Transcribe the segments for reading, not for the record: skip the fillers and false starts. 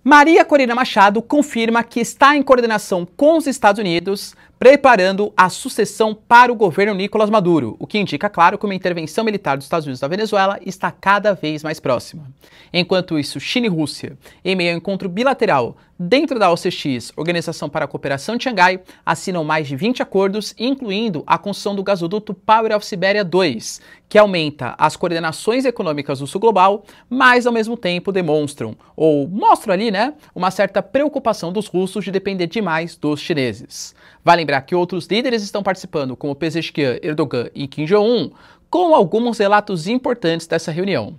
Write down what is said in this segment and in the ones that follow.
Maria Corina Machado confirma que está em coordenação com os Estados Unidos, preparando a sucessão para o governo Nicolás Maduro, o que indica, claro, que uma intervenção militar dos Estados Unidos na Venezuela está cada vez mais próxima. Enquanto isso, China e Rússia, em meio ao encontro bilateral dentro da OCX, Organização para a Cooperação de Xangai, assinam mais de 20 acordos, incluindo a construção do gasoduto Power of Siberia 2, que aumenta as coordenações econômicas do sul global, mas ao mesmo tempo demonstram, ou mostram ali, uma certa preocupação dos russos de depender demais dos chineses. Vale lembrar que outros líderes estão participando, como Pezeshkian, Erdogan e Kim Jong-un, com alguns relatos importantes dessa reunião.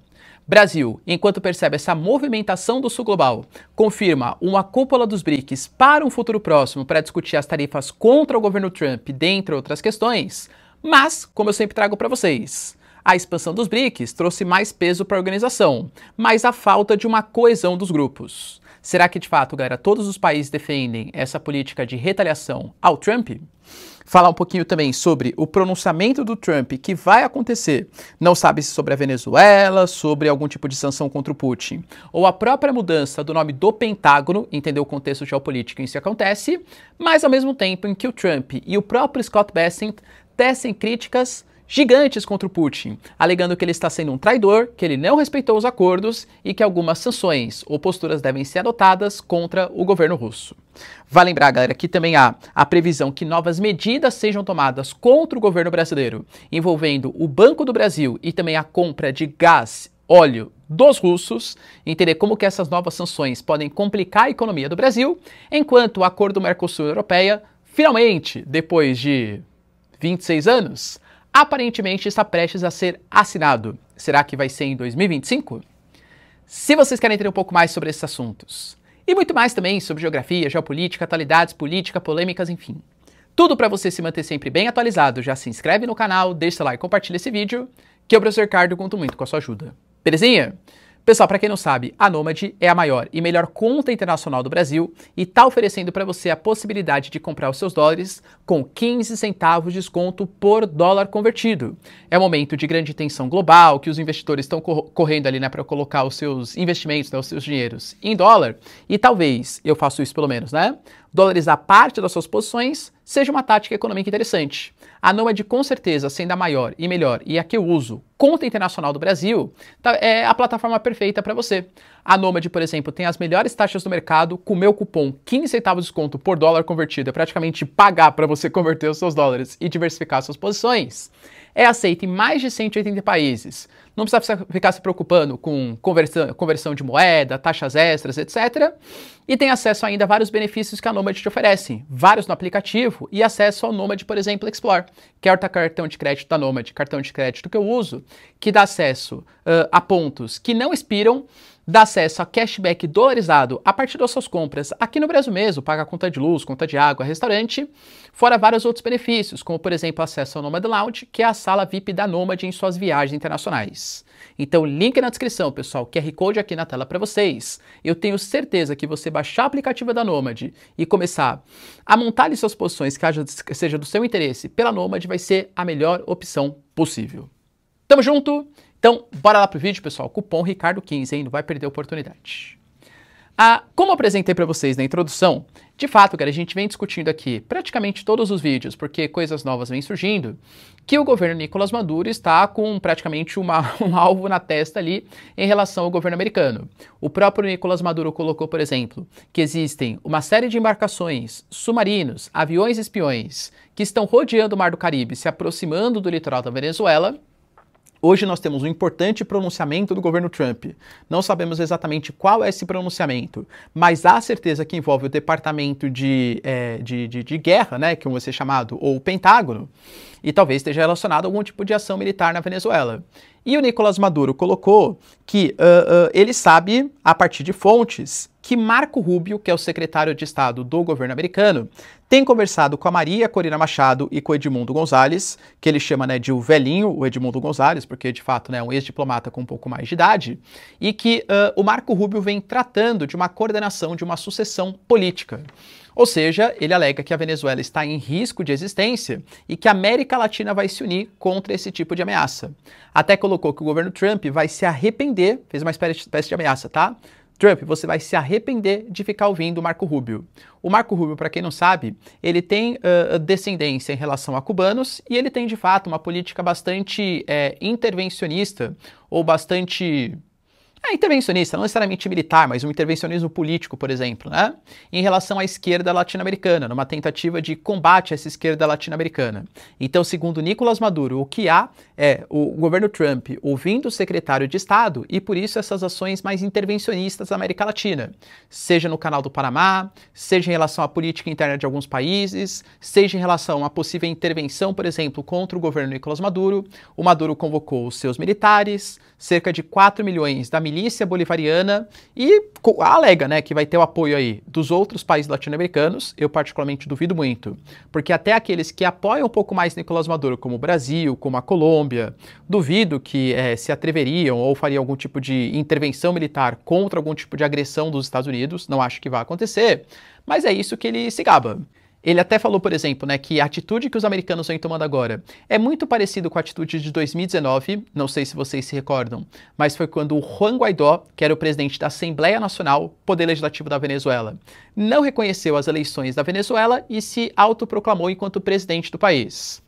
Brasil, enquanto percebe essa movimentação do sul global, confirma uma cúpula dos BRICS para um futuro próximo para discutir as tarifas contra o governo Trump, dentre outras questões, mas, como eu sempre trago para vocês, a expansão dos BRICS trouxe mais peso para a organização, mas a falta de uma coesão dos grupos. Será que, de fato, galera, todos os países defendem essa política de retaliação ao Trump? Falar um pouquinho também sobre o pronunciamento do Trump que vai acontecer, não sabe se sobre a Venezuela, sobre algum tipo de sanção contra o Putin, ou a própria mudança do nome do Pentágono, entender o contexto geopolítico em que isso acontece, mas ao mesmo tempo em que o Trump e o próprio Scott Bessent tecem críticas gigantes contra o Putin, alegando que ele está sendo um traidor, que ele não respeitou os acordos e que algumas sanções ou posturas devem ser adotadas contra o governo russo. Vale lembrar, galera, que também há a previsão que novas medidas sejam tomadas contra o governo brasileiro, envolvendo o Banco do Brasil e também a compra de gás, óleo dos russos, entender como que essas novas sanções podem complicar a economia do Brasil, enquanto o acordo Mercosul-Europeia, finalmente, depois de 26 anos, aparentemente está prestes a ser assinado. Será que vai ser em 2025? Se vocês querem entender um pouco mais sobre esses assuntos, e muito mais também sobre geografia, geopolítica, atualidades, política, polêmicas, enfim. Tudo para você se manter sempre bem atualizado, já se inscreve no canal, deixa seu like e compartilha esse vídeo, que eu, professor Ricardo, conto muito com a sua ajuda. Belezinha? Pessoal, para quem não sabe, a Nomad é a maior e melhor conta internacional do Brasil e está oferecendo para você a possibilidade de comprar os seus dólares com 15 centavos de desconto por dólar convertido. É um momento de grande tensão global, que os investidores estão correndo ali, para colocar os seus investimentos, os seus dinheiros em dólar, e talvez, eu faço isso pelo menos, dolarizar parte das suas posições seja uma tática econômica interessante. A Nomad, com certeza, sendo a maior e melhor, e a que eu uso, conta internacional do Brasil, é a plataforma perfeita para você. A Nomad, por exemplo, tem as melhores taxas do mercado, com o meu cupom 15 centavos de desconto por dólar convertido, é praticamente pagar para você converter os seus dólares e diversificar suas posições. É aceita em mais de 180 países. Não precisa ficar se preocupando com conversão de moeda, taxas extras, etc. E tem acesso ainda a vários benefícios que a Nomad te oferece. Vários no aplicativo e acesso ao Nomad, por exemplo, Explore, que é o cartão de crédito da Nomad, cartão de crédito que eu uso, que dá acesso a pontos que não expiram, dá acesso a cashback dolarizado a partir das suas compras aqui no Brasil mesmo, paga conta de luz, conta de água, restaurante, fora vários outros benefícios, como por exemplo acesso ao Nomad Lounge, que é a sala VIP da Nomad em suas viagens internacionais. Então, link na descrição, pessoal, QR Code aqui na tela para vocês. Eu tenho certeza que você baixar o aplicativo da Nomad e começar a montar ali suas posições que seja do seu interesse pela Nomad vai ser a melhor opção possível. Tamo junto? Então, bora lá pro vídeo, pessoal. Cupom Ricardo15, hein? Não vai perder a oportunidade. Como eu apresentei para vocês na introdução, de fato, cara, a gente vem discutindo aqui praticamente todos os vídeos, porque coisas novas vêm surgindo, que o governo Nicolás Maduro está com praticamente um alvo na testa ali em relação ao governo americano. O próprio Nicolás Maduro colocou, por exemplo, que existem uma série de embarcações, submarinos, aviões espiões, que estão rodeando o Mar do Caribe, se aproximando do litoral da Venezuela. Hoje nós temos um importante pronunciamento do governo Trump. Não sabemos exatamente qual é esse pronunciamento, mas há certeza que envolve o Departamento de Guerra, que vai ser chamado, ou o Pentágono, e talvez esteja relacionado a algum tipo de ação militar na Venezuela. E o Nicolás Maduro colocou que ele sabe, a partir de fontes, que Marco Rubio, que é o secretário de Estado do governo americano, tem conversado com a Maria Corina Machado e com o Edmundo Gonzalez, que ele chama de o velhinho, o Edmundo Gonzalez, porque de fato é um ex-diplomata com um pouco mais de idade, e que o Marco Rubio vem tratando de uma coordenação, de uma sucessão política. Ou seja, ele alega que a Venezuela está em risco de existência e que a América Latina vai se unir contra esse tipo de ameaça. Até colocou que o governo Trump vai se arrepender, fez uma espécie de ameaça, tá? Trump, você vai se arrepender de ficar ouvindo o Marco Rubio. O Marco Rubio, para quem não sabe, ele tem descendência em relação a cubanos e ele tem, de fato, uma política bastante intervencionista ou bastante... intervencionista, não necessariamente militar, mas um intervencionismo político, por exemplo, né? Em relação à esquerda latino-americana, numa tentativa de combate a essa esquerda latino-americana. Então, segundo Nicolás Maduro, o que há é o governo Trump ouvindo o secretário de Estado e, por isso, essas ações mais intervencionistas da América Latina. Seja no Canal do Panamá, seja em relação à política interna de alguns países, seja em relação à possível intervenção, por exemplo, contra o governo Nicolás Maduro. O Maduro convocou os seus militares, cerca de 4 milhões da milícia bolivariana e alega, né, que vai ter o apoio aí dos outros países latino-americanos. Eu particularmente duvido muito, porque até aqueles que apoiam um pouco mais Nicolás Maduro, como o Brasil, como a Colômbia, duvido que se atreveriam ou fariam algum tipo de intervenção militar contra algum tipo de agressão dos Estados Unidos. Não acho que vai acontecer, mas é isso que ele se gaba. Ele até falou, por exemplo, né, que a atitude que os americanos vêm tomando agora é muito parecido com a atitude de 2019, não sei se vocês se recordam, mas foi quando o Juan Guaidó, que era o presidente da Assembleia Nacional, Poder Legislativo da Venezuela, não reconheceu as eleições da Venezuela e se autoproclamou enquanto presidente do país.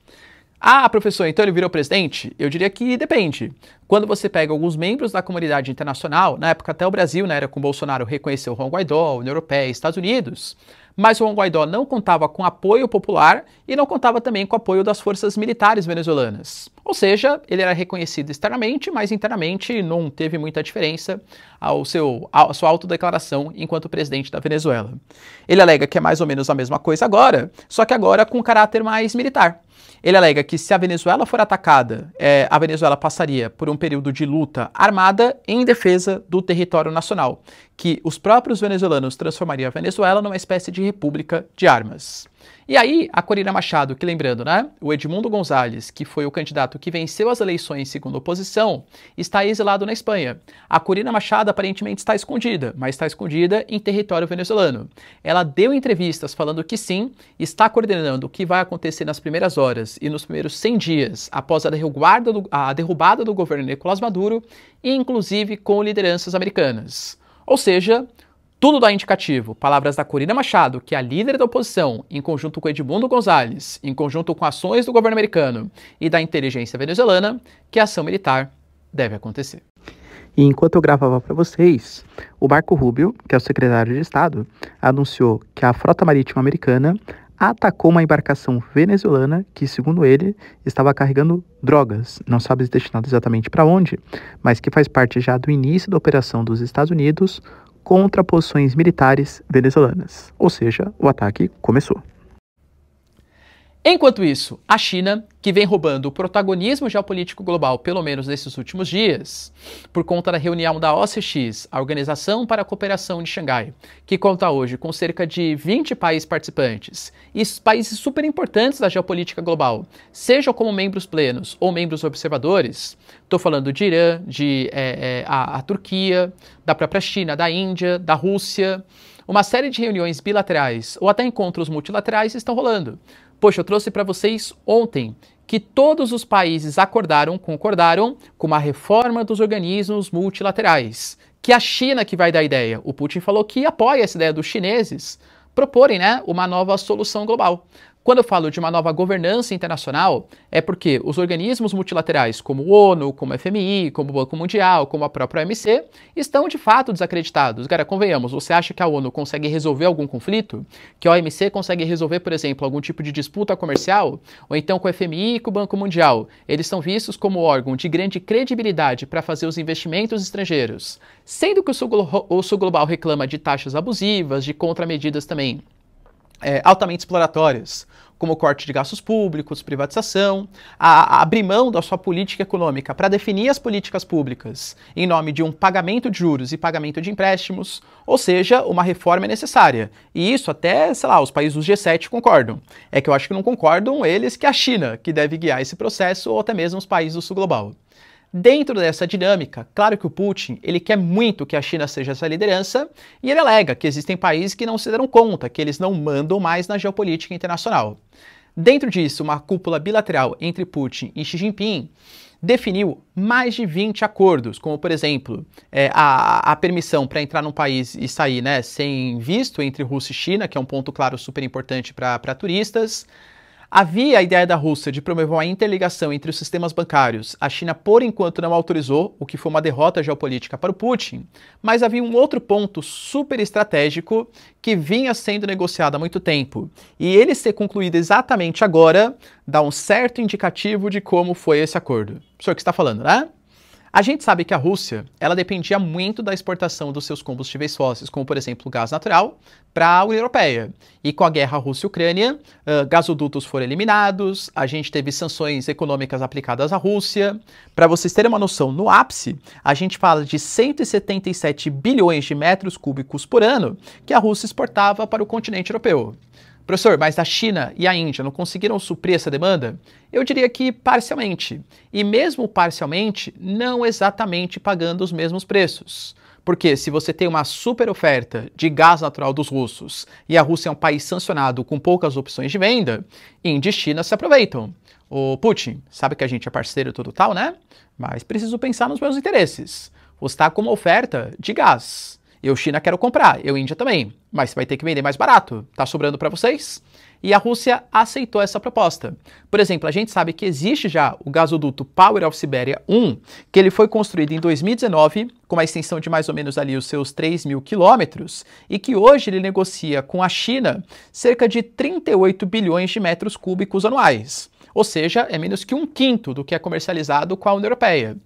Ah, professor, então ele virou presidente? Eu diria que depende. Quando você pega alguns membros da comunidade internacional, na época até o Brasil, na era com Bolsonaro, reconheceu Juan Guaidó, União Europeia e Estados Unidos, mas Juan Guaidó não contava com apoio popular e não contava também com apoio das forças militares venezuelanas. Ou seja, ele era reconhecido externamente, mas internamente não teve muita diferença à sua autodeclaração enquanto presidente da Venezuela. Ele alega que é mais ou menos a mesma coisa agora, só que agora com caráter mais militar. Ele alega que se a Venezuela for atacada, a Venezuela passaria por um período de luta armada em defesa do território nacional, que os próprios venezuelanos transformariam a Venezuela numa espécie de república de armas. E aí, a Corina Machado, que lembrando, né, o Edmundo González, que foi o candidato que venceu as eleições segundo a oposição, está exilado na Espanha. A Corina Machado aparentemente está escondida, mas está escondida em território venezuelano. Ela deu entrevistas falando que sim, está coordenando o que vai acontecer nas primeiras horas e nos primeiros 100 dias após a derrubada do governo Nicolás Maduro, e inclusive com lideranças americanas. Ou seja, tudo dá indicativo, palavras da Corina Machado, que é a líder da oposição, em conjunto com Edmundo González, em conjunto com ações do governo americano e da inteligência venezuelana, que a ação militar deve acontecer. E enquanto eu gravava para vocês, o Marco Rubio, que é o secretário de Estado, anunciou que a frota marítima americana atacou uma embarcação venezuelana que, segundo ele, estava carregando drogas, não sabe destinado exatamente para onde, mas que faz parte já do início da operação dos Estados Unidos contra posições militares venezuelanas. Ou seja, o ataque começou. Enquanto isso, a China, que vem roubando o protagonismo geopolítico global, pelo menos nesses últimos dias, por conta da reunião da OCX, a Organização para a Cooperação de Xangai, que conta hoje com cerca de 20 países participantes, e países super importantes da geopolítica global, sejam como membros plenos ou membros observadores, estou falando de Irã, a Turquia, da própria China, da Índia, da Rússia, uma série de reuniões bilaterais ou até encontros multilaterais estão rolando. Poxa, eu trouxe para vocês ontem que todos os países concordaram com uma reforma dos organismos multilaterais, que é a China que vai dar a ideia. O Putin falou que apoia essa ideia dos chineses proporem, né, uma nova solução global. Quando eu falo de uma nova governança internacional, é porque os organismos multilaterais, como o ONU, como o FMI, como o Banco Mundial, como a própria OMC, estão de fato desacreditados. Cara, convenhamos, você acha que a ONU consegue resolver algum conflito? Que a OMC consegue resolver, por exemplo, algum tipo de disputa comercial? Ou então com o FMI e com o Banco Mundial? Eles são vistos como órgão de grande credibilidade para fazer os investimentos estrangeiros, sendo que o Sul Global reclama de taxas abusivas, de contramedidas também altamente exploratórias, como corte de gastos públicos, privatização, abrir mão da sua política econômica para definir as políticas públicas em nome de um pagamento de juros e pagamento de empréstimos, ou seja, uma reforma é necessária. E isso até, sei lá, os países do G7 concordam. É que eu acho que não concordam eles que a China que deve guiar esse processo ou até mesmo os países do Sul Global. Dentro dessa dinâmica, claro que o Putin, ele quer muito que a China seja essa liderança e ele alega que existem países que não se deram conta, que eles não mandam mais na geopolítica internacional. Dentro disso, uma cúpula bilateral entre Putin e Xi Jinping definiu mais de 20 acordos, como por exemplo, a permissão para entrar num país e sair, né, sem visto entre Rússia e China, que é um ponto, claro, super importante para turistas. Havia a ideia da Rússia de promover uma interligação entre os sistemas bancários. A China, por enquanto, não autorizou, o que foi uma derrota geopolítica para o Putin. Mas havia um outro ponto super estratégico que vinha sendo negociado há muito tempo. E ele ser concluído exatamente agora dá um certo indicativo de como foi esse acordo. O senhor que está falando, né? A gente sabe que a Rússia, ela dependia muito da exportação dos seus combustíveis fósseis, como por exemplo o gás natural, para a União Europeia. E com a guerra Rússia-Ucrânia, gasodutos foram eliminados, a gente teve sanções econômicas aplicadas à Rússia. Para vocês terem uma noção, no ápice, a gente fala de 177 bilhões de metros cúbicos por ano que a Rússia exportava para o continente europeu. Professor, mas a China e a Índia não conseguiram suprir essa demanda? Eu diria que parcialmente. E mesmo parcialmente, não exatamente pagando os mesmos preços. Porque se você tem uma super oferta de gás natural dos russos e a Rússia é um país sancionado com poucas opções de venda, Índia e China se aproveitam. O Putin, sabe que a gente é parceiro todo tal, né? Mas preciso pensar nos meus interesses. Você está com uma oferta de gás. Eu, China, quero comprar, eu, Índia, também. Mas você vai ter que vender mais barato. Tá sobrando para vocês? E a Rússia aceitou essa proposta. Por exemplo, a gente sabe que existe já o gasoduto Power of Siberia 1, que ele foi construído em 2019, com uma extensão de mais ou menos ali os seus 3.000 quilômetros, e que hoje ele negocia com a China cerca de 38 bilhões de metros cúbicos anuais. Ou seja, é menos que 1/5 do que é comercializado com a União Europeia,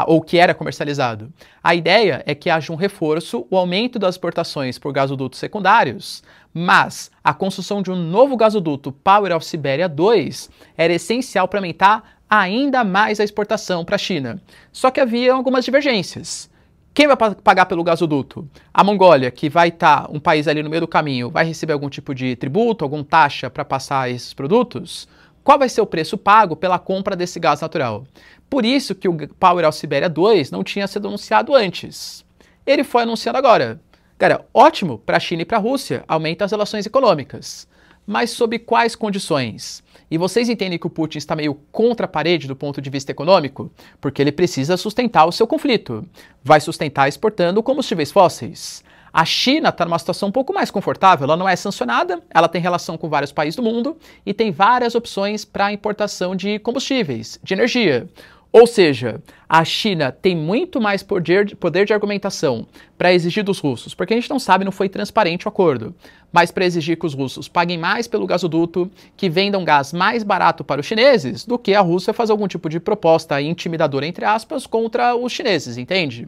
ou que era comercializado. A ideia é que haja um reforço, o aumento das exportações por gasodutos secundários, mas a construção de um novo gasoduto Power of Siberia 2 era essencial para aumentar ainda mais a exportação para a China. Só que havia algumas divergências. Quem vai pagar pelo gasoduto? A Mongólia, que vai estar um país ali no meio do caminho, vai receber algum tipo de tributo, alguma taxa para passar esses produtos? Qual vai ser o preço pago pela compra desse gás natural? Por isso que o Power of Siberia 2 não tinha sido anunciado antes. Ele foi anunciado agora. Cara, ótimo para a China e para a Rússia, aumenta as relações econômicas. Mas sob quais condições? E vocês entendem que o Putin está meio contra a parede do ponto de vista econômico? Porque ele precisa sustentar o seu conflito. Vai sustentar exportando combustíveis fósseis. A China está numa situação um pouco mais confortável, ela não é sancionada, ela tem relação com vários países do mundo e tem várias opções para importação de combustíveis, de energia. Ou seja, a China tem muito mais poder de argumentação para exigir dos russos, porque a gente não sabe, não foi transparente o acordo, mas para exigir que os russos paguem mais pelo gasoduto, que vendam gás mais barato para os chineses, do que a Rússia fazer algum tipo de proposta intimidadora, entre aspas, contra os chineses, entende?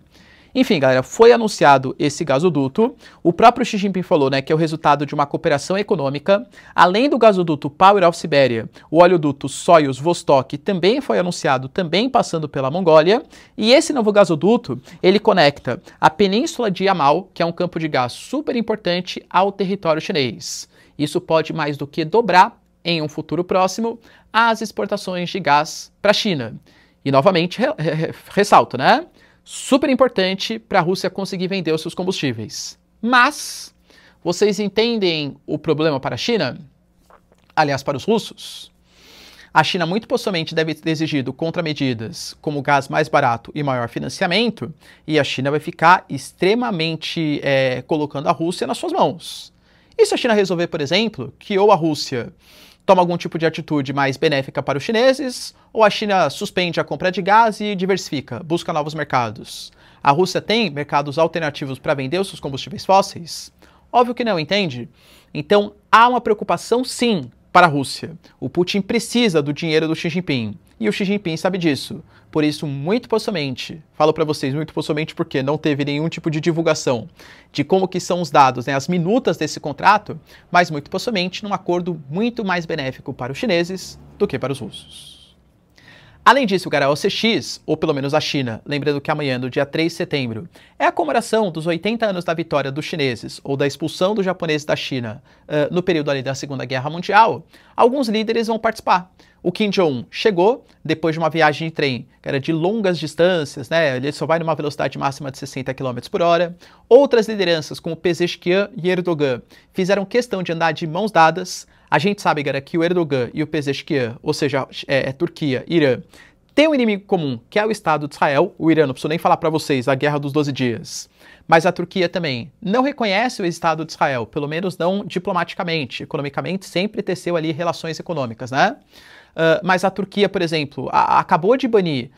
Enfim, galera, foi anunciado esse gasoduto. O próprio Xi Jinping falou, né, que é o resultado de uma cooperação econômica. Além do gasoduto Power of Siberia, o oleoduto Soyuz Vostok também foi anunciado, também passando pela Mongólia. E esse novo gasoduto, ele conecta a península de Yamal, que é um campo de gás super importante, ao território chinês. Isso pode mais do que dobrar, em um futuro próximo, as exportações de gás para a China. E, novamente, ressalto, né? Super importante para a Rússia conseguir vender os seus combustíveis. Mas, vocês entendem o problema para a China? Aliás, para os russos? A China muito possivelmente deve ter exigido contramedidas como gás mais barato e maior financiamento, e a China vai ficar extremamente colocando a Rússia nas suas mãos. E se a China resolver, por exemplo, que ou a Rússia toma algum tipo de atitude mais benéfica para os chineses, ou a China suspende a compra de gás e diversifica, busca novos mercados? A Rússia tem mercados alternativos para vender os seus combustíveis fósseis? Óbvio que não, entende? Então, há uma preocupação, sim, para a Rússia. O Putin precisa do dinheiro do Xi Jinping, e o Xi Jinping sabe disso. Por isso, muito possivelmente, falo para vocês, muito possivelmente porque não teve nenhum tipo de divulgação de como que são os dados, né, as minutas desse contrato, mas muito possivelmente num acordo muito mais benéfico para os chineses do que para os russos. Além disso, galera, o OCX, ou pelo menos a China, lembrando que amanhã, no dia 3 de setembro, é a comemoração dos 80 anos da vitória dos chineses, ou da expulsão dos japoneses da China no período ali da Segunda Guerra Mundial, alguns líderes vão participar. O Kim Jong-un chegou depois de uma viagem de trem, que era de longas distâncias, né? Ele só vai numa velocidade máxima de 60 km por hora. Outras lideranças, como Pezeshkian e Erdogan, fizeram questão de andar de mãos dadas. A gente sabe, galera, que o Erdogan e o Pezeshkian, ou seja, Turquia e Irã, tem um inimigo comum, que é o Estado de Israel. O Irã, não preciso nem falar para vocês, a Guerra dos 12 Dias. Mas a Turquia também não reconhece o Estado de Israel, pelo menos não diplomaticamente. Economicamente sempre teceu ali relações econômicas, né? Mas a Turquia, por exemplo, acabou de banir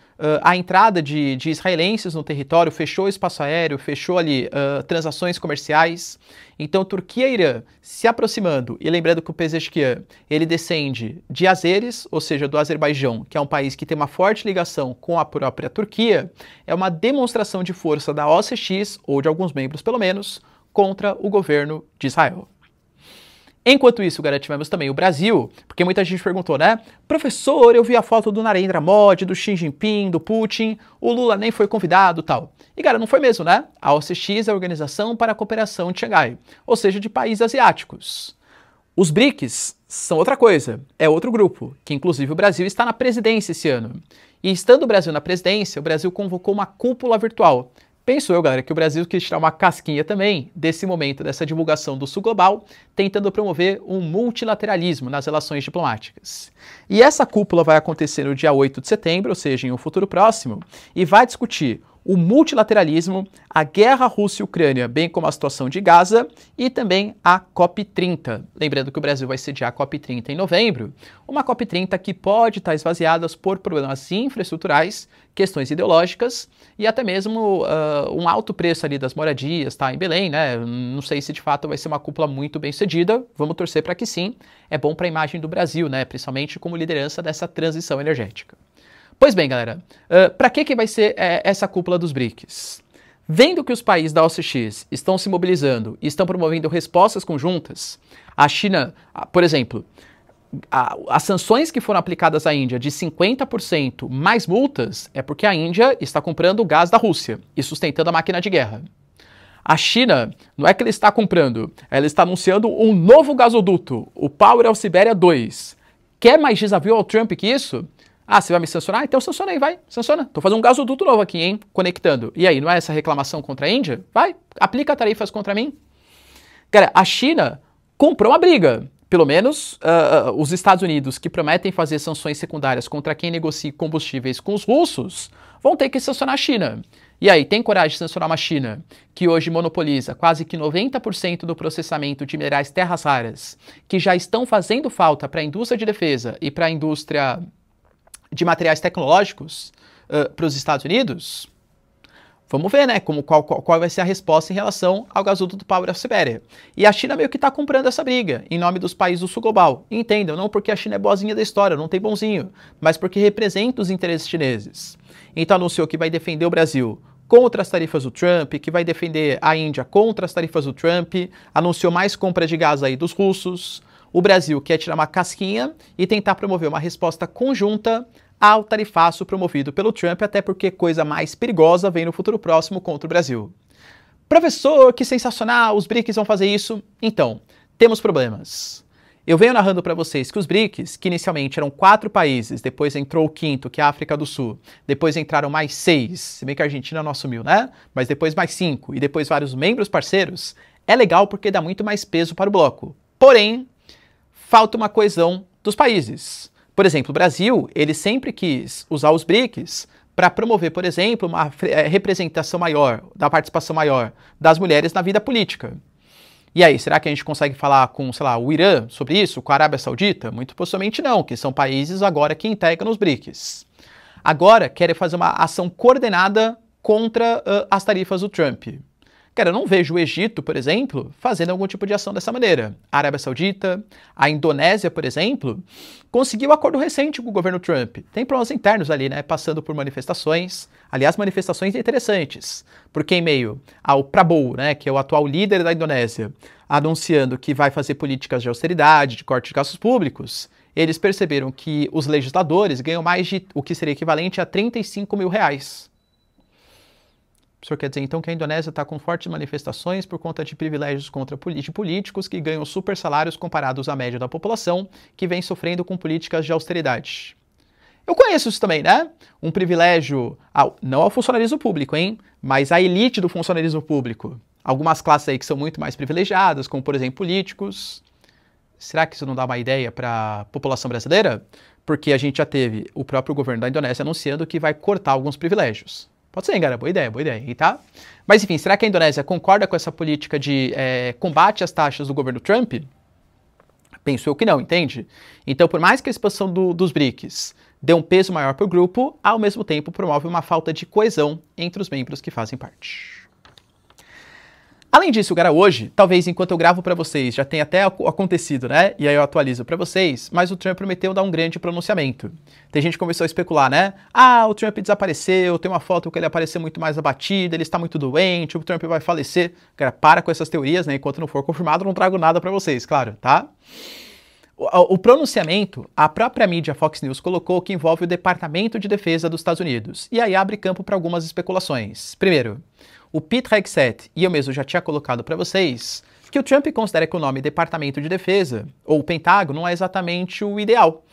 a entrada de israelenses no território, fechou o espaço aéreo, fechou ali transações comerciais. Então, Turquia e Irã se aproximando, e lembrando que o Pezeshkian, ele descende de Azeres, ou seja, do Azerbaijão, que é um país que tem uma forte ligação com a própria Turquia, é uma demonstração de força da OCX, ou de alguns membros pelo menos, contra o governo de Israel. Enquanto isso, galera, tivemos também o Brasil, porque muita gente perguntou, né? Professor, eu vi a foto do Narendra Modi, do Xi Jinping, do Putin, o Lula nem foi convidado, tal. E, cara, não foi mesmo, né? A OCX é a Organização para a Cooperação de Xangai, ou seja, de países asiáticos. Os BRICS são outra coisa, é outro grupo, que inclusive o Brasil está na presidência esse ano. E estando o Brasil na presidência, o Brasil convocou uma cúpula virtual. Penso eu, galera, que o Brasil quis tirar uma casquinha também desse momento, dessa divulgação do Sul Global, tentando promover um multilateralismo nas relações diplomáticas. E essa cúpula vai acontecer no dia 8 de setembro, ou seja, em um futuro próximo, e vai discutir o multilateralismo, a guerra Rússia e Ucrânia, bem como a situação de Gaza e também a COP30. Lembrando que o Brasil vai sediar a COP30 em novembro, uma COP30 que pode estar esvaziada por problemas infraestruturais, questões ideológicas e até mesmo um alto preço ali das moradias, tá, em Belém, né? Não sei se de fato vai ser uma cúpula muito bem sucedida, vamos torcer para que sim. É bom para a imagem do Brasil, né? Principalmente como liderança dessa transição energética. Pois bem, galera, para que vai ser essa cúpula dos BRICS? Vendo que os países da OCX estão se mobilizando e estão promovendo respostas conjuntas, a China, por exemplo, as sanções que foram aplicadas à Índia de 50% mais multas é porque a Índia está comprando o gás da Rússia e sustentando a máquina de guerra. A China, não é que ela está comprando, ela está anunciando um novo gasoduto, o Power of Siberia 2. Quer mais desafio ao Trump que isso? Ah, você vai me sancionar? Então sanciona aí, vai, sanciona. Tô fazendo um gasoduto novo aqui, hein, conectando. E aí, não é essa reclamação contra a Índia? Vai, aplica tarifas contra mim. Cara, a China comprou uma briga. Pelo menos os Estados Unidos, que prometem fazer sanções secundárias contra quem negocia combustíveis com os russos, vão ter que sancionar a China. E aí, tem coragem de sancionar uma China que hoje monopoliza quase que 90% do processamento de minerais terras raras, que já estão fazendo falta para a indústria de defesa e para a indústria de materiais tecnológicos para os Estados Unidos? Vamos ver, né, qual vai ser a resposta em relação ao gasoduto do Power of Siberia. E a China meio que está comprando essa briga em nome dos países do Sul Global. Entendam, não porque a China é boazinha da história, não tem bonzinho, mas porque representa os interesses chineses. Então anunciou que vai defender o Brasil contra as tarifas do Trump, que vai defender a Índia contra as tarifas do Trump, anunciou mais compra de gás aí dos russos. O Brasil quer tirar uma casquinha e tentar promover uma resposta conjunta ao tarifaço promovido pelo Trump, até porque coisa mais perigosa vem no futuro próximo contra o Brasil. Professor, que sensacional, os BRICS vão fazer isso? Então, temos problemas. Eu venho narrando para vocês que os BRICS, que inicialmente eram 4 países, depois entrou o 5º, que é a África do Sul, depois entraram mais 6, se bem que a Argentina não assumiu, né? Mas depois mais 5, e depois vários membros parceiros, é legal porque dá muito mais peso para o bloco. Porém, falta uma coesão dos países. Por exemplo, o Brasil, ele sempre quis usar os BRICS para promover, por exemplo, uma representação maior, da participação maior das mulheres na vida política. E aí, será que a gente consegue falar com, sei lá, o Irã sobre isso, com a Arábia Saudita? Muito possivelmente não, que são países agora que integram os BRICS. Agora, querem fazer uma ação coordenada contra as tarifas do Trump. Cara, eu não vejo o Egito, por exemplo, fazendo algum tipo de ação dessa maneira. A Arábia Saudita, a Indonésia, por exemplo, conseguiu um acordo recente com o governo Trump. Tem problemas internos ali, né? Passando por manifestações. Aliás, manifestações interessantes. Porque em meio ao Prabowo, né, que é o atual líder da Indonésia, anunciando que vai fazer políticas de austeridade, de corte de gastos públicos, eles perceberam que os legisladores ganham mais de o que seria equivalente a 35 mil reais. O senhor quer dizer, então, que a Indonésia está com fortes manifestações por conta de privilégios contra políticos que ganham super salários comparados à média da população, que vem sofrendo com políticas de austeridade. Eu conheço isso também, né? Um privilégio, não ao funcionalismo público, hein? Mas à elite do funcionalismo público. Algumas classes aí que são muito mais privilegiadas, como, por exemplo, políticos. Será que isso não dá uma ideia para a população brasileira? porque a gente já teve o próprio governo da Indonésia anunciando que vai cortar alguns privilégios. Pode ser, cara, boa ideia, tá? Mas enfim, será que a Indonésia concorda com essa política de combate às taxas do governo Trump? Penso eu que não, entende? Então, por mais que a expansão dos BRICS dê um peso maior para o grupo, ao mesmo tempo promove uma falta de coesão entre os membros que fazem parte. Além disso, cara, hoje, talvez enquanto eu gravo para vocês, já tenha até acontecido, né? E aí eu atualizo para vocês, mas o Trump prometeu dar um grande pronunciamento. Tem gente que começou a especular, né? Ah, o Trump desapareceu, tem uma foto que ele apareceu muito mais abatido, ele está muito doente, o Trump vai falecer. Cara, para com essas teorias, né? Enquanto não for confirmado, eu não trago nada para vocês, claro, tá? O pronunciamento, a própria mídia Fox News colocou que envolve o Departamento de Defesa dos Estados Unidos. E aí abre campo para algumas especulações. Primeiro, o Pete Hegseth, e eu mesmo já tinha colocado para vocês, que o Trump considera que o nome Departamento de Defesa, ou Pentágono, não é exatamente o ideal.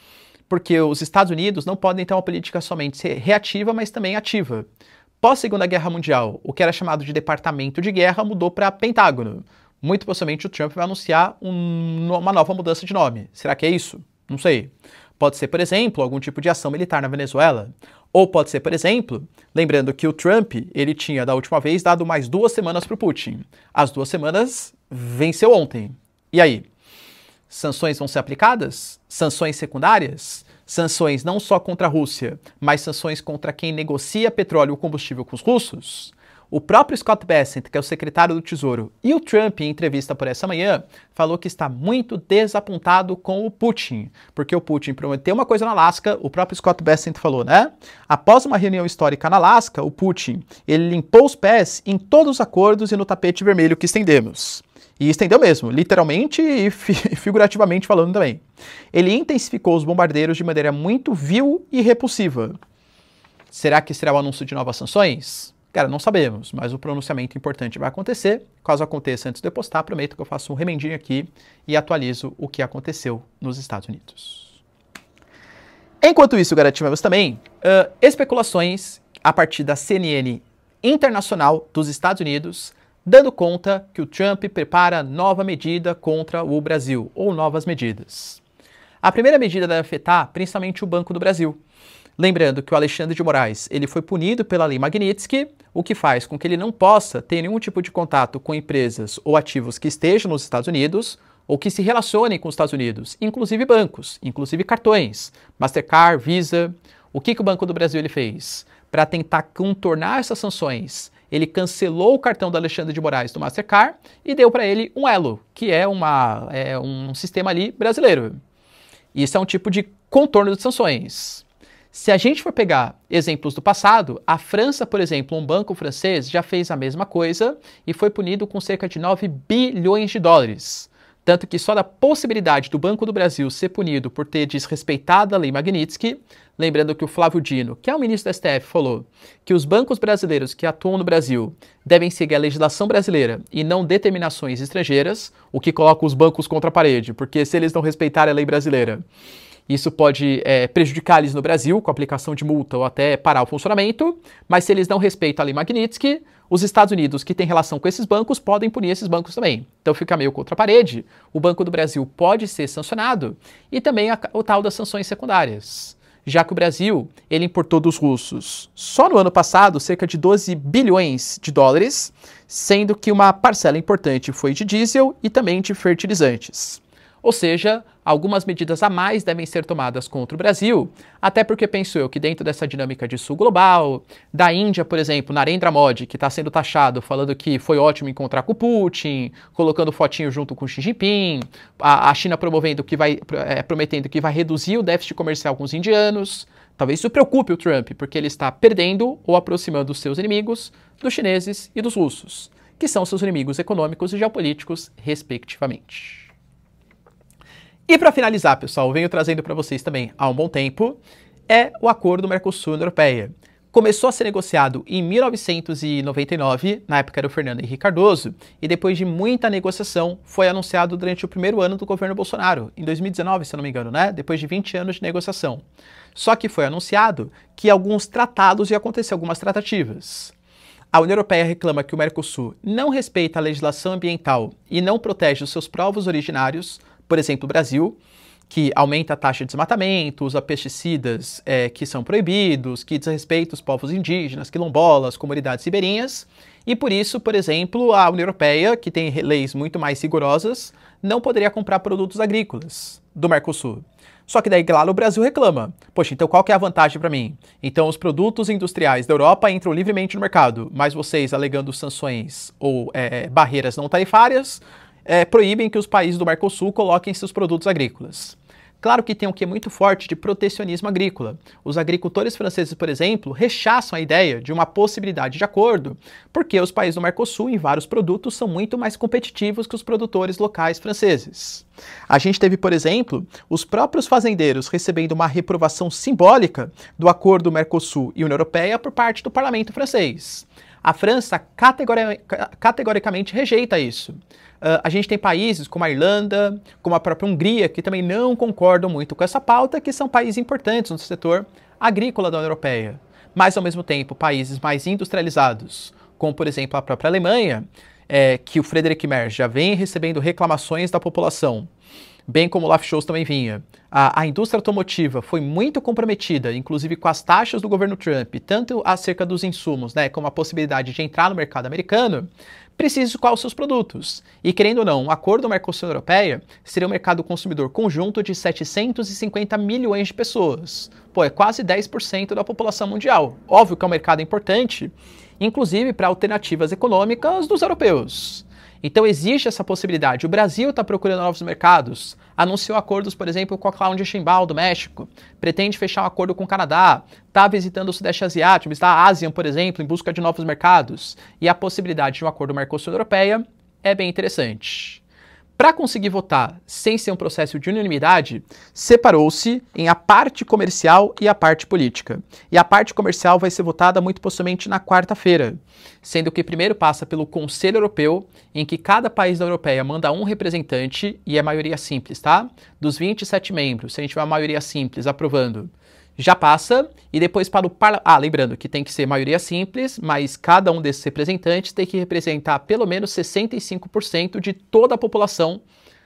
Porque os Estados Unidos não podem ter uma política somente reativa, mas também ativa. Pós-Segunda Guerra Mundial, o que era chamado de Departamento de Guerra mudou para Pentágono. Muito possivelmente o Trump vai anunciar uma nova mudança de nome. Será que é isso? Não sei. Pode ser, por exemplo, algum tipo de ação militar na Venezuela. Ou pode ser, por exemplo, lembrando que o Trump, ele tinha da última vez dado mais 2 semanas para o Putin. As 2 semanas venceu ontem. E aí? Sanções vão ser aplicadas? Sanções secundárias? Sanções não só contra a Rússia, mas sanções contra quem negocia petróleo e combustível com os russos? O próprio Scott Bessent, que é o secretário do Tesouro, e o Trump, em entrevista por essa manhã, falou que está muito desapontado com o Putin, porque o Putin prometeu uma coisa na Alasca, o próprio Scott Bessent falou, né? Após uma reunião histórica na Alasca, o Putin, ele limpou os pés em todos os acordos e no tapete vermelho que estendemos. E estendeu mesmo, literalmente e figurativamente falando também. Ele intensificou os bombardeiros de maneira muito vil e repulsiva. Será que será o anúncio de novas sanções? Cara, não sabemos, mas o pronunciamento importante vai acontecer. Caso aconteça antes de eu postar, prometo que eu faço um remendinho aqui e atualizo o que aconteceu nos Estados Unidos. Enquanto isso, tivemos também especulações a partir da CNN Internacional dos Estados Unidos, dando conta que o Trump prepara nova medida contra o Brasil, ou novas medidas. A primeira medida deve afetar principalmente o Banco do Brasil. Lembrando que o Alexandre de Moraes ele foi punido pela Lei Magnitsky, o que faz com que ele não possa ter nenhum tipo de contato com empresas ou ativos que estejam nos Estados Unidos ou que se relacionem com os Estados Unidos, inclusive bancos, inclusive cartões, Mastercard, Visa. O que o Banco do Brasil ele fez? Para tentar contornar essas sanções, ele cancelou o cartão do Alexandre de Moraes do Mastercard e deu para ele um Elo, que é um sistema ali brasileiro. Isso é um tipo de contorno de sanções. Se a gente for pegar exemplos do passado, a França, por exemplo, um banco francês já fez a mesma coisa e foi punido com cerca de 9 bilhões de dólares. Tanto que só da possibilidade do Banco do Brasil ser punido por ter desrespeitado a Lei Magnitsky, lembrando que o Flávio Dino, que é o ministro da STF, falou que os bancos brasileiros que atuam no Brasil devem seguir a legislação brasileira e não determinações estrangeiras, o que coloca os bancos contra a parede, porque se eles não respeitarem a lei brasileira, isso pode prejudicar eles no Brasil, com a aplicação de multa ou até parar o funcionamento, mas se eles não respeitam a Lei Magnitsky, os Estados Unidos, que têm relação com esses bancos, podem punir esses bancos também. Então fica meio contra a parede, o Banco do Brasil pode ser sancionado e também o tal das sanções secundárias. Já que o Brasil, ele importou dos russos, só no ano passado, cerca de 12 bilhões de dólares, sendo que uma parcela importante foi de diesel e também de fertilizantes. Ou seja, algumas medidas a mais devem ser tomadas contra o Brasil, até porque penso eu que dentro dessa dinâmica de sul global, da Índia, por exemplo, Narendra Modi, que está sendo taxado, falando que foi ótimo encontrar com o Putin, colocando fotinho junto com o Xi Jinping, a China prometendo que vai reduzir o déficit comercial com os indianos. Talvez isso preocupe o Trump, porque ele está perdendo ou aproximando os seus inimigos dos chineses e dos russos, que são seus inimigos econômicos e geopolíticos, respectivamente. E para finalizar, pessoal, eu venho trazendo para vocês também há um bom tempo, é o acordo Mercosul-União Europeia. Começou a ser negociado em 1999, na época era o Fernando Henrique Cardoso, e depois de muita negociação, foi anunciado durante o primeiro ano do governo Bolsonaro, em 2019, se eu não me engano, né? Depois de 20 anos de negociação. Só que foi anunciado que alguns tratados iam acontecer, algumas tratativas. A União Europeia reclama que o Mercosul não respeita a legislação ambiental e não protege os seus povos originários, por exemplo, o Brasil, que aumenta a taxa de desmatamento, usa pesticidas que são proibidos, que desrespeita os povos indígenas, quilombolas, comunidades ribeirinhas, e por isso, por exemplo, a União Europeia, que tem leis muito mais rigorosas, não poderia comprar produtos agrícolas do Mercosul. Só que daí, claro, o Brasil reclama. Poxa, então qual que é a vantagem para mim? Então os produtos industriais da Europa entram livremente no mercado, mas vocês, alegando sanções ou barreiras não tarifárias, proíbem que os países do Mercosul coloquem seus produtos agrícolas. Claro que tem um quê muito forte de protecionismo agrícola. Os agricultores franceses, por exemplo, rechaçam a ideia de uma possibilidade de acordo, porque os países do Mercosul, em vários produtos, são muito mais competitivos que os produtores locais franceses. A gente teve, por exemplo, os próprios fazendeiros recebendo uma reprovação simbólica do acordo Mercosul e União Europeia por parte do parlamento francês. A França categoricamente rejeita isso. A gente tem países como a Irlanda, como a própria Hungria, que também não concordam muito com essa pauta, que são países importantes no setor agrícola da União Europeia. Mas, ao mesmo tempo, países mais industrializados, como, por exemplo, a própria Alemanha, que o Friedrich Merz já vem recebendo reclamações da população, bem como o Olaf Scholz também vinha. A indústria automotiva foi muito comprometida, inclusive com as taxas do governo Trump, tanto acerca dos insumos, como a possibilidade de entrar no mercado americano, precisa escoar os seus produtos. E querendo ou não, um acordo Mercosul-União Europeia seria um mercado consumidor conjunto de 750 milhões de pessoas. Pô, é quase 10% da população mundial. Óbvio que é um mercado importante, inclusive para alternativas econômicas dos europeus. Então existe essa possibilidade. O Brasil está procurando novos mercados, anunciou acordos, por exemplo, com a Cláudia Sheinbaum do México, pretende fechar um acordo com o Canadá, está visitando o Sudeste Asiático, visita a ASEAN, por exemplo, em busca de novos mercados. E a possibilidade de um acordo Mercosul-União Europeia é bem interessante. Para conseguir votar sem ser um processo de unanimidade, separou-se em a parte comercial e a parte política. E a parte comercial vai ser votada muito possivelmente na quarta-feira, sendo que primeiro passa pelo Conselho Europeu, em que cada país da Europeia manda um representante, e é maioria simples, tá? Dos 27 membros, se a gente tiver uma maioria simples aprovando, já passa, e depois para o parlamento. Lembrando que tem que ser maioria simples, mas cada um desses representantes tem que representar pelo menos 65% de toda a população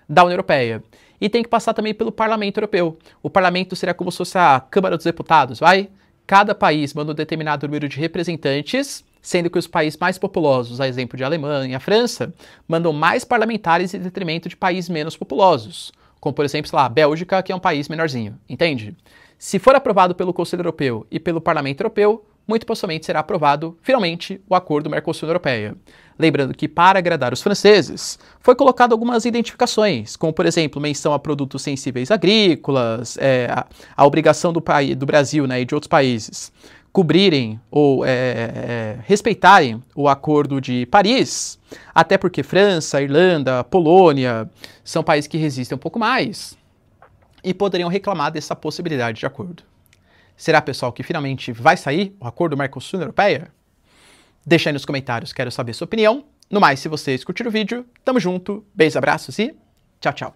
da União Europeia. E tem que passar também pelo Parlamento Europeu. O Parlamento seria como se fosse a Câmara dos Deputados, vai? Cada país manda um determinado número de representantes, sendo que os países mais populosos, a exemplo de Alemanha e a França, mandam mais parlamentares em detrimento de países menos populosos, como por exemplo, sei lá, a Bélgica, que é um país menorzinho, entende? Se for aprovado pelo Conselho Europeu e pelo Parlamento Europeu, muito possivelmente será aprovado, finalmente, o acordo Mercosul-União Europeia. Lembrando que, para agradar os franceses, foi colocado algumas identificações, como, por exemplo, menção a produtos sensíveis agrícolas, a obrigação do Brasil e de outros países cobrirem ou respeitarem o Acordo de Paris, até porque França, Irlanda, Polônia são países que resistem um pouco mais e poderiam reclamar dessa possibilidade de acordo. Será, pessoal, que finalmente vai sair o acordo Mercosul-União Europeia? Deixa aí nos comentários, quero saber sua opinião. No mais, se vocês curtiram o vídeo, tamo junto, beijos, abraços e tchau, tchau.